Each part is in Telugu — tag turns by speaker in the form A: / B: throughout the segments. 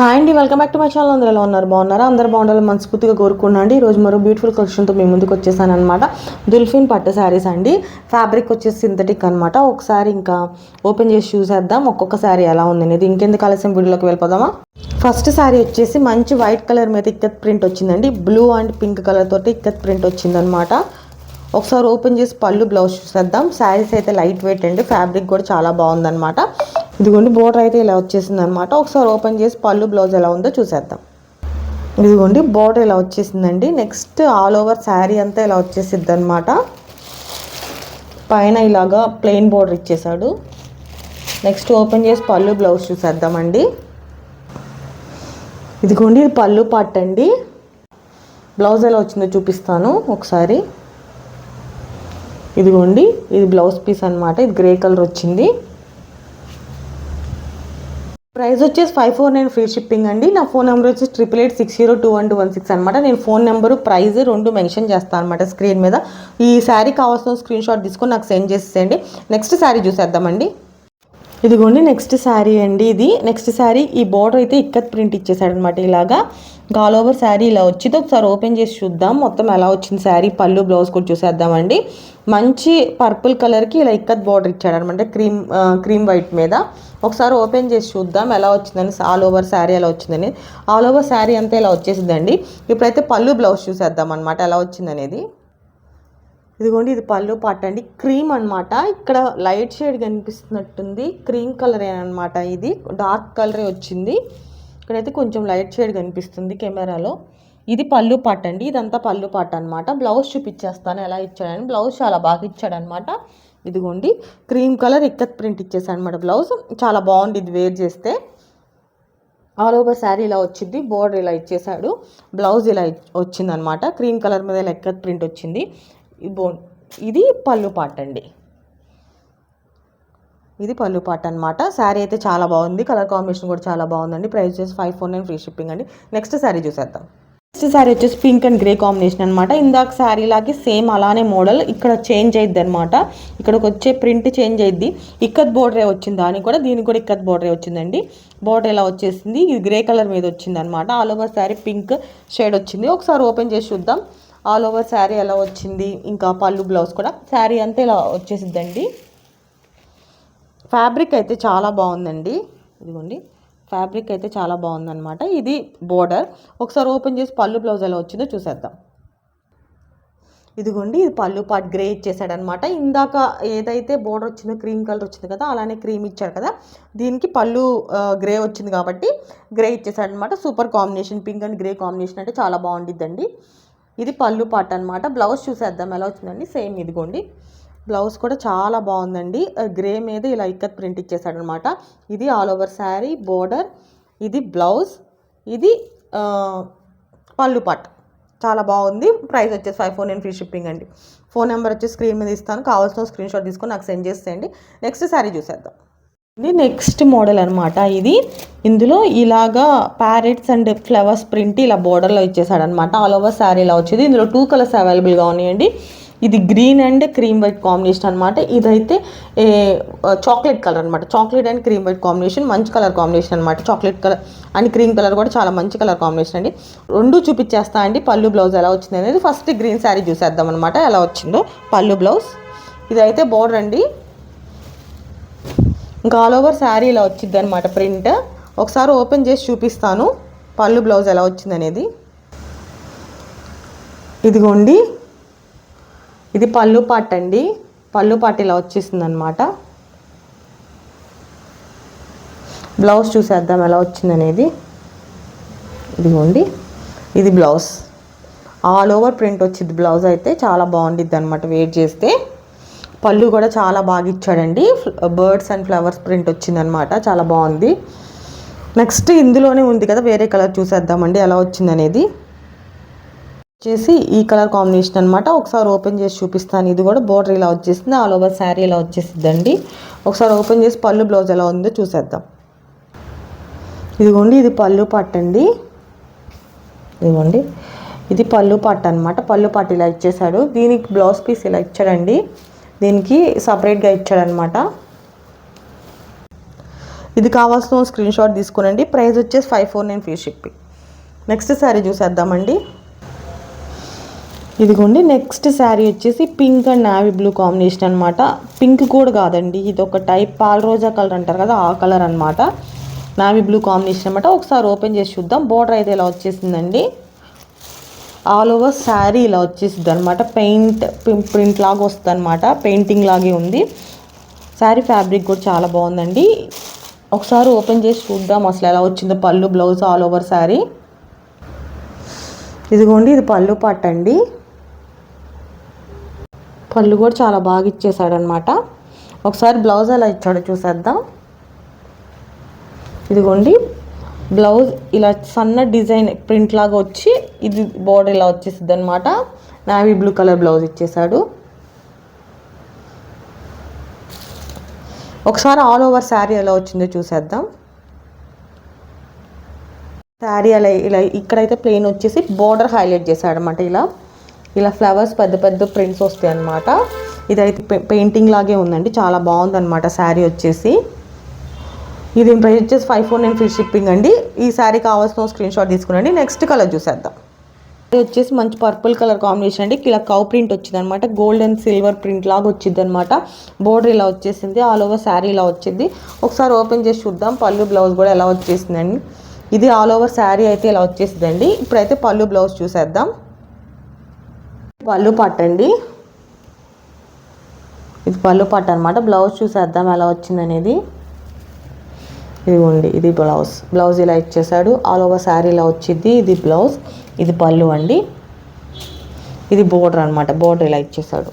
A: హాయ్ అండి, welcome back to my channel. అందరూ ఎలా ఉన్నారు? బాగున్నారా? అందరూ బాగుండాలని మనస్ఫూర్తిగా కోరుకున్నాండి. ఈరోజు మరో బ్యూటిఫుల్ కలెక్షన్తో మీ ముందుకు వచ్చేసాను అనమాట. దుల్ఫిన్ పట్టు శారీస్ అండి. ఫ్యాబ్రిక్ వచ్చేసి సింథటిక్ అనమాట. ఒకసారి ఇంకా ఓపెన్ చేసి చూసేద్దాం ఒక్కొక్క శారీ ఎలా ఉంది అనేది. ఇంకెందుకు ఆలస్యం, వీడియోలోకి వెళ్ళిపోదామా? ఫస్ట్ శారీ వచ్చేసి మంచి వైట్ కలర్ మీద ఇక్కత్ ప్రింట్ వచ్చిందండి. బ్లూ అండ్ పింక్ కలర్ తోటి ఇక్కత్ ప్రింట్ వచ్చిందనమాట. ఒకసారి ఓపెన్ చేసి పళ్ళు బ్లౌజ్ చూసేద్దాం. శారీస్ అయితే లైట్ వెయిట్ అండి. ఫ్యాబ్రిక్ కూడా చాలా బాగుందనమాట. ఇదిగోండి బోర్డర్ అయితే ఇలా వచ్చేసింది అనమాట. ఒకసారి ఓపెన్ చేసి పళ్ళు బ్లౌజ్ ఎలా ఉందో చూసేద్దాం. ఇదిగోండి బోర్డర్ ఇలా వచ్చేసిందండి. నెక్స్ట్ ఆల్ ఓవర్ శారీ అంతా ఇలా వచ్చేసిద్ది అనమాట. పైన ఇలాగా ప్లెయిన్ బోర్డర్ ఇచ్చేసాడు. నెక్స్ట్ ఓపెన్ చేసి పళ్ళు బ్లౌజ్ చూసేద్దామండి. ఇదిగోండి ఇది పళ్ళు పార్ట్ అండి. బ్లౌజ్ ఎలా వచ్చిందో చూపిస్తాను ఒకసారి. ఇదిగోండి ఇది బ్లౌజ్ పీస్ అనమాట. ఇది గ్రే కలర్ వచ్చింది. ప్రైస్ వచ్చేసి 549 ఫ్రీ షిప్పింగ్ అండి. నా ఫోన్ నెంబర్ వచ్చేసి 8886021216 అనమాట. నేను ఫోన్ నెంబరు ప్రైస్ రెండు మెన్షన్ చేస్తాను అనమాట స్క్రీన్ మీద. ఈ శారీ కావాల్సిన స్క్రీన్ షాట్ తీసుకొని నాకు సెండ్ చేసేయండి. నెక్స్ట్ శారీ చూసేద్దామండి. ఇదిగోండి నెక్స్ట్ శారీ అండి. ఇది నెక్స్ట్ శారీ. ఈ బోర్డర్ అయితే ఇక్కత్ ప్రింట్ ఇచ్చేసాడు అనమాట. ఇలాగా ఆల్ ఓవర్ శారీ ఇలా వచ్చింది. ఒకసారి ఓపెన్ చేసి చూద్దాం మొత్తం ఎలా వచ్చింది శారీ. పళ్ళు బ్లౌజ్ కూడా చూసేద్దామండి. మంచి పర్పుల్ కలర్కి ఇలా ఇక్కత్ బోర్డర్ ఇచ్చాడు అనమాట. క్రీమ్ వైట్ మీద. ఒకసారి ఓపెన్ చేసి చూద్దాం ఎలా వచ్చిందని. ఆల్ ఓవర్ శారీ ఎలా వచ్చిందని. ఆల్ ఓవర్ శారీ అంతా ఇలా వచ్చేసిందండి. ఇప్పుడైతే పళ్ళు బ్లౌజ్ చూసేద్దాం అనమాట ఎలా వచ్చిందనేది. ఇదిగోండి ఇది పళ్ళు పార్ట్ అండి. క్రీమ్ అనమాట. ఇక్కడ లైట్ షేడ్ కనిపిస్తున్నట్టుంది. క్రీమ్ కలర్ అనమాట. ఇది డార్క్ కలరే వచ్చింది. ఇక్కడైతే కొంచెం లైట్ షేడ్ కనిపిస్తుంది కెమెరాలో. ఇది పళ్ళు పార్ట్ అండి. ఇదంతా పళ్ళు పార్ట్ అనమాట. బ్లౌజ్ చూపించేస్తాను ఎలా ఇచ్చాడని. బ్లౌజ్ చాలా బాగా ఇచ్చాడనమాట. ఇదిగోండి క్రీమ్ కలర్ ఇక్కత్ ప్రింట్ ఇచ్చేసాడు అనమాట. బ్లౌజ్ చాలా బాగుంది ఇది వేర్ చేస్తే. ఆల్ ఓవర్ శారీ ఇలా వచ్చింది. బోర్డర్ ఇలా ఇచ్చేసాడు. బ్లౌజ్ ఇలా వచ్చింది అనమాట. క్రీమ్ కలర్ మీద ఇలా ఇక్కత్ ప్రింట్ వచ్చింది. ఇది పళ్ళు పార్ట్ అండి. ఇది పళ్ళు పార్ట్ అనమాట. శారీ అయితే చాలా బాగుంది. కలర్ కాంబినేషన్ కూడా చాలా బాగుందండి. ప్రైస్ వచ్చేసి 549 ఫ్రీ షిప్పింగ్ అండి. నెక్స్ట్ శారీ చూసేద్దాం. నెక్స్ట్ శారీ వచ్చేసి పింక్ అండ్ గ్రే కాంబినేషన్ అనమాట. ఇందాక శారీ లాగే సేమ్ అలానే మోడల్ ఇక్కడ చేంజ్ అయ్యిద్ది అనమాట. ఇక్కడికి వచ్చే ప్రింట్ చేంజ్ అయ్యిద్ది. ఇక్కత్ బోర్డరే వచ్చింది. దీనికి కూడా ఇక్కత్ బోర్డరే వచ్చిందండి. బోర్డర్ ఇలా వచ్చేసింది. ఇది గ్రే కలర్ మీద వచ్చింది అనమాట. All over sari pink shade వచ్చింది. ఒకసారి ఓపెన్ చేసి చూద్దాం ఆల్ ఓవర్ శారీ ఎలా వచ్చింది. ఇంకా పళ్ళు బ్లౌజ్ కూడా శారీ అంతా ఇలా వచ్చేసిద్దండి. ఫ్యాబ్రిక్ అయితే చాలా బాగుందండి. ఇదిగోండి ఫ్యాబ్రిక్ అయితే చాలా బాగుందన్నమాట. ఇది బోర్డర్. ఒకసారి ఓపెన్ చేసి పళ్ళు బ్లౌజ్ ఎలా వచ్చిందో చూసేద్దాం. ఇదిగోండి ఇది పళ్ళు పార్ట్ గ్రే ఇచ్చేసాడనమాట. ఇందాక ఏదైతే బోర్డర్ వచ్చిందో క్రీమ్ కలర్ వచ్చింది కదా, అలానే క్రీమ్ ఇచ్చాడు కదా. దీనికి పళ్ళు గ్రే వచ్చింది కాబట్టి గ్రే ఇచ్చేసాడనమాట. Super combination. Pink and grey combination అంటే చాలా బాగుండిద్దండి. ఇది పళ్ళు పార్ట్ అనమాట. బ్లౌజ్ చూసేద్దాం ఎలా వచ్చిందండి. సేమ్ ఇదిగోండి బ్లౌజ్ కూడా చాలా బాగుందండి. గ్రే మీద ఇలా ఇక్కత్ ప్రింట్ ఇచ్చేసాడు అనమాట. ఇది ఆల్ ఓవర్ శారీ బోర్డర్. ఇది బ్లౌజ్. ఇది పళ్ళు పార్ట్ చాలా బాగుంది. ప్రైస్ వచ్చేసి 549 ఫ్రీ షిప్పింగ్ అండి. ఫోన్ నెంబర్ వచ్చి స్క్రీన్ మీద ఇస్తాను. కావాల్సిన స్క్రీన్ షాట్ తీసుకొని నాకు సెండ్ చేసేయండి. నెక్స్ట్ శారీ చూసేద్దాం. ఇది నెక్స్ట్ మోడల్ అనమాట. ఇది ఇందులో ఇలాగా ప్యారెట్స్ అండ్ ఫ్లవర్స్ ప్రింట్ ఇలా బోర్డర్లో ఇచ్చేసాడు అనమాట. ఆల్ ఓవర్ శారీ ఇలా వచ్చింది. ఇందులో 2 కలర్స్ అవైలబుల్గా ఉన్నాయండి. ఇది green and cream white combination అనమాట. ఇదైతే చాక్లెట్ కలర్ అనమాట. Chocolate and cream white combination మంచి కలర్ కాంబినేషన్ అనమాట. Chocolate colour and cream colour కూడా చాలా మంచి కలర్ కాంబినేషన్ అండి. రెండు చూపించేస్తా అండి పళ్ళు బ్లౌజ్ ఎలా వచ్చింది అనేది. ఫస్ట్ గ్రీన్ శారీ చూసేద్దాం అనమాట ఎలా వచ్చిందో పళ్ళు బ్లౌజ్. ఇదైతే బోర్డర్ అండి. ఇంకా ఆల్ ఓవర్ శారీ ఇలా వచ్చింది అనమాట ప్రింట్. ఒకసారి ఓపెన్ చేసి చూపిస్తాను పళ్ళు బ్లౌజ్ ఎలా వచ్చింది అనేది. ఇదిగోండి ఇది పళ్ళు పార్ట్ అండి. పళ్ళు పార్ట్ ఇలా వచ్చేసింది అనమాట. బ్లౌజ్ చూసేద్దాం ఎలా వచ్చింది అనేది. ఇదిగోండి ఇది బ్లౌజ్. ఆల్ ఓవర్ ప్రింట్ వచ్చింది. బ్లౌజ్ అయితే చాలా బాగుండిద్ది అనమాట వేర్ చేస్తే. పళ్ళు కూడా చాలా బాగా ఇచ్చాడండి. బర్డ్స్ అండ్ ఫ్లవర్స్ ప్రింట్ వచ్చిందనమాట. చాలా బాగుంది. నెక్స్ట్ ఇందులోనే ఉంది కదా వేరే కలర్ చూసేద్దామండి ఎలా వచ్చింది అనేది. వచ్చేసి ఈ కలర్ కాంబినేషన్ అనమాట. ఒకసారి ఓపెన్ చేసి చూపిస్తాను. ఇది కూడా బోర్డర్ ఇలా వచ్చేసింది. ఆల్ ఓవర్ శారీ ఇలా వచ్చేసిద్దండి. ఒకసారి ఓపెన్ చేసి పళ్ళు బ్లౌజ్ ఎలా ఉందో చూసేద్దాం. ఇదిగోండి ఇది పళ్ళు పార్ట్ అండి. ఇదిగోండి ఇది పళ్ళు పార్ట్ అనమాట. పళ్ళు పార్ట్ ఇలా ఇచ్చేసాడు. దీనికి బ్లౌజ్ పీస్ ఇలా ఇచ్చాడండి. దీనికి సపరేట్గా ఇచ్చాడనమాట. ఇది కావాల్సిన స్క్రీన్ షాట్ తీసుకోనండి. ప్రైస్ వచ్చేసి 549 ఫ్రీ షిప్పింగ్. నెక్స్ట్ శారీ చూసేద్దామండి. ఇదిగోండి నెక్స్ట్ శారీ వచ్చేసి pink and navy blue combination అనమాట. పింక్ కూడా కాదండి, ఇది ఒక టైప్ పాల్ రోజా కలర్ అంటారు కదా, ఆ కలర్ అనమాట. నావీ బ్లూ కాంబినేషన్ అనమాట. ఒకసారి ఓపెన్ చేసి చూద్దాం. బోర్డర్ అయితే ఇలా వచ్చేసిందండి. ఆల్ ఓవర్ శారీ ఇలా వచ్చేసింది అనమాట. ప్రింట్ లాగా వస్తుంది అనమాట, పెయింటింగ్ లాగే ఉంది. శారీ ఫ్యాబ్రిక్ కూడా చాలా బాగుందండి. ఒకసారి ఓపెన్ చేసి చూద్దాం అసలు ఎలా వచ్చిందో. పళ్ళు, బ్లౌజ్, ఆల్ ఓవర్ శారీ. ఇదిగోండి ఇది పళ్ళు పార్ట్ అండి. పళ్ళు కూడా చాలా బాగా ఇచ్చేసాడనమాట. ఒకసారి బ్లౌజ్ ఎలా ఇచ్చాడో చూసేద్దాం. ఇదిగోండి బ్లౌజ్ ఇలా సన్న డిజైన్ ప్రింట్ లాగా వచ్చి ఇది బోర్డర్ ఇలా వచ్చేసిద్ది అనమాట. నావీ బ్లూ కలర్ బ్లౌజ్ ఇచ్చేసాడు. ఒకసారి ఆల్ ఓవర్ శారీ ఎలా వచ్చిందో చూసేద్దాం. శారీ అలా ఇలా ఇక్కడైతే ప్లెయిన్ వచ్చేసి బోర్డర్ హైలైట్ చేశాడు అనమాట. ఇలా ఫ్లవర్స్ పెద్ద పెద్ద ప్రింట్స్ వస్తాయి అన్నమాట. ఇదైతే పెయింటింగ్ లాగే ఉందండి, చాలా బాగుందన్నమాట శారీ వచ్చేసి. ఇది ప్రైస్ వచ్చేసి 549 ఫ్రీ షిప్పింగ్ అండి. ఈ శారీ కావాల్సిన స్క్రీన్ షాట్ తీసుకునండి. నెక్స్ట్ కలర్ చూసేద్దాం. ఇది వచ్చేసి మంచి పర్పుల్ కలర్ కాంబినేషన్ అండి. ఇలా కౌ ప్రింట్ వచ్చింది అనమాట. గోల్డ్ అండ్ సిల్వర్ ప్రింట్ లాగా వచ్చింది అనమాట. బోర్డర్ ఇలా వచ్చేసింది. ఆల్ ఓవర్ శారీ ఇలా వచ్చింది. ఒకసారి ఓపెన్ చేసి చూద్దాం. పళ్ళు, బ్లౌజ్ కూడా ఎలా వచ్చేసిందండి. ఇది ఆల్ ఓవర్ శారీ అయితే ఇలా వచ్చేసిందండి. ఇప్పుడైతే పళ్ళు, బ్లౌజ్ చూసేద్దాం. పళ్ళు పార్ట్ అండి. ఇది పళ్ళు పార్ట్ అనమాట. బ్లౌజ్ చూసేద్దాం ఎలా వచ్చిందనేది. ఇదిగోండి ఇది బ్లౌజ్ ఇలా ఇచ్చేసాడు. ఆల్ ఓవర్ శారీ ఇలా వచ్చింది. ఇది బ్లౌజ్, ఇది పళ్ళు అండి. ఇది బోర్డర్ అనమాట. బోర్డర్ ఇలా ఇచ్చేసాడు.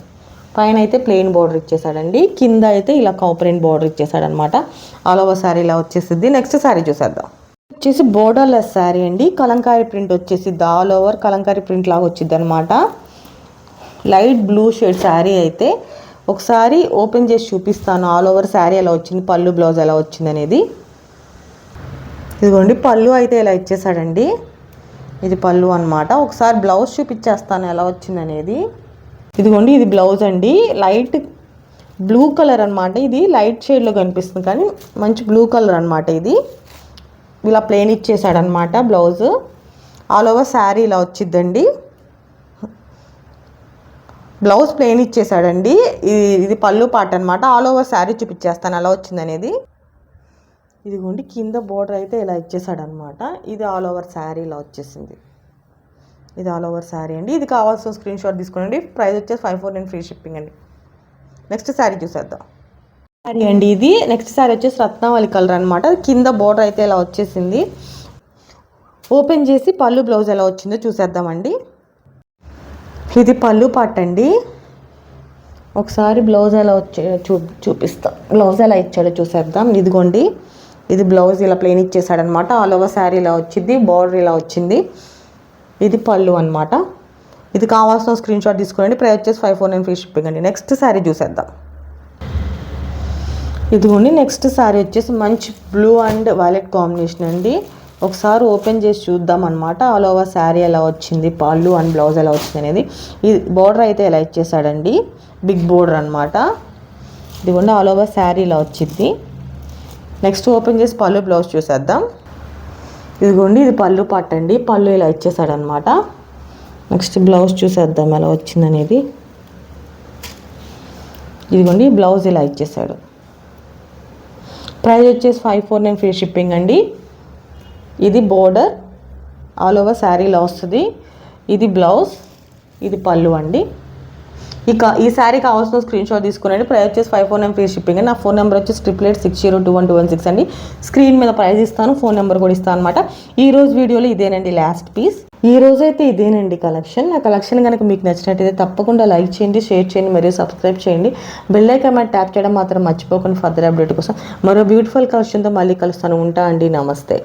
A: పైన అయితే ప్లెయిన్ బోర్డర్ ఇచ్చేసాడండి. కింద అయితే ఇలా కౌ ప్రింట్ బోర్డర్ ఇచ్చేసాడు అనమాట. ఆల్ ఓవర్ శారీ ఇలా వచ్చేసింది. నెక్స్ట్ శారీ చూసేద్దాం. వచ్చేసి బోర్డర్లెస్ శారీ అండి. కలంకారీ ప్రింట్ వచ్చేసిద్ది. ఆల్ ఓవర్ కలంకారీ ప్రింట్ లాగా వచ్చింది అనమాట. లైట్ బ్లూ షేడ్ శారీ అయితే ఒకసారి ఓపెన్ చేసి చూపిస్తాను. ఆల్ ఓవర్ శారీ ఎలా వచ్చింది, పళ్ళు, బ్లౌజ్ ఎలా వచ్చింది అనేది. ఇదిగోండి పళ్ళు అయితే ఇలా ఇచ్చేసాడండి. ఇది పళ్ళు అనమాట. ఒకసారి బ్లౌజ్ చూపించేస్తాను ఎలా వచ్చింది అనేది. ఇదిగోండి ఇది బ్లౌజ్ అండి. లైట్ బ్లూ కలర్ అనమాట. ఇది లైట్ షేడ్లో కనిపిస్తుంది కానీ మంచి బ్లూ కలర్ అనమాట. ఇది ఇలా ప్లెయిన్ ఇచ్చేసాడనమాట బ్లౌజ్. ఆల్ ఓవర్ శారీ ఇలా వచ్చిద్దండి. Blouse plain ఇచ్చేసాడండి. ఇది పళ్ళు పార్ట్ అనమాట. ఆల్ ఓవర్ శారీ చూపించేస్తాను ఎలా వచ్చింది అనేది. ఇదిగోండి కింద బోర్డర్ అయితే ఇలా ఇచ్చేసాడనమాట. ఇది ఆల్ ఓవర్ శారీ ఇలా వచ్చేసింది. ఇది ఆల్ ఓవర్ శారీ అండి. ఇది కావాల్సిన స్క్రీన్ షాట్ తీసుకోండి. ప్రైస్ వచ్చేసి 549 ఫ్రీ షిప్పింగ్ అండి. నెక్స్ట్ శారీ చూసేద్దాం. శారీ అండి ఇది. నెక్స్ట్ శారీ వచ్చేసి రత్నావళి కలర్ అనమాట. కింద బోర్డర్ అయితే ఇలా వచ్చేసింది. ఓపెన్ చేసి పళ్ళు, బ్లౌజ్ ఎలా వచ్చిందో చూసేద్దామండి. ఇది పళ్ళు పార్ట్ అండి. ఒకసారి బ్లౌజ్ ఎలా వచ్చే చూపిస్తాం. బ్లౌజ్ ఎలా ఇచ్చాడో చూసేద్దాం. ఇదిగోండి ఇది బ్లౌజ్ ఇలా ప్లెయిన్ ఇచ్చేసాడనమాట. ఆల్ ఓవర్ శారీ ఇలా వచ్చింది. బార్డర్ ఇలా వచ్చింది. ఇది పళ్ళు అనమాట. ఇది కావాల్సిన స్క్రీన్ షాట్ తీసుకోండి. ప్రైస్ వచ్చేసి 549 ఫ్రీ షిప్పింగ్ అండి. నెక్స్ట్ శారీ చూసేద్దాం. ఇదిగోండి నెక్స్ట్ శారీ వచ్చేసి మంచి బ్లూ అండ్ వైలెట్ కాంబినేషన్ అండి. ఒకసారి ఓపెన్ చేసి చూద్దాం అనమాట. ఆల్ ఓవర్ శారీ ఎలా వచ్చింది, పళ్ళు అండ్ బ్లౌజ్ ఎలా వచ్చింది అనేది. ఈ బోర్డర్ అయితే ఇలా ఇచ్చేసాడండి. బిగ్ బోర్డర్ అనమాట. ఇదిగోండి ఆల్ ఓవర్ శారీ ఇలా వచ్చింది. నెక్స్ట్ ఓపెన్ చేసి పళ్ళు, బ్లౌజ్ చూసేద్దాం. ఇదిగోండి ఇది పళ్ళు పార్ట్ అండి. పళ్ళు ఇలా ఇచ్చేసాడనమాట. నెక్స్ట్ బ్లౌజ్ చూసేద్దాం ఎలా వచ్చిందనేది. ఇదిగోండి బ్లౌజ్ ఇలా ఇచ్చేసాడు. ప్రైస్ వచ్చేసి 549 ఫ్రీ షిప్పింగ్ అండి. ఇది బోర్డర్, ఆల్ ఓవర్ శారీలో వస్తుంది. ఇది బ్లౌజ్, ఇది పళ్ళు అండి. ఇక ఈ శారీ కావాల్సిన స్క్రీన్ షాట్ తీసుకునండి. ప్రైస్ వచ్చేసి 549 ఫ్రీ షిప్పింగ్ అండి. నా ఫోన్ నెంబర్ వచ్చేసి 8860212116 అండి. స్క్రీన్ మీద ప్రైస్ ఇస్తాను, ఫోన్ నెంబర్ కూడా ఇస్తాను అనమాట. ఈరోజు వీడియోలో ఇదేనండి లాస్ట్ పీస్. ఈ రోజు అయితే ఇదేనండి కలెక్షన్. నా కలెక్షన్ కనుక మీకు నచ్చినట్టయితే తప్పకుండా లైక్ చేయండి, షేర్ చేయండి, మరియు సబ్స్క్రైబ్ చేయండి. బెల్ ఐకాన్ ట్యాప్ చేయడం మాత్రం మర్చిపోకుండా ఫర్దర్ అప్డేట్ కోసం మరో బ్యూటిఫుల్ కలెక్షన్తో మళ్ళీ కలుస్తాను. ఉంటా అండి. నమస్తే.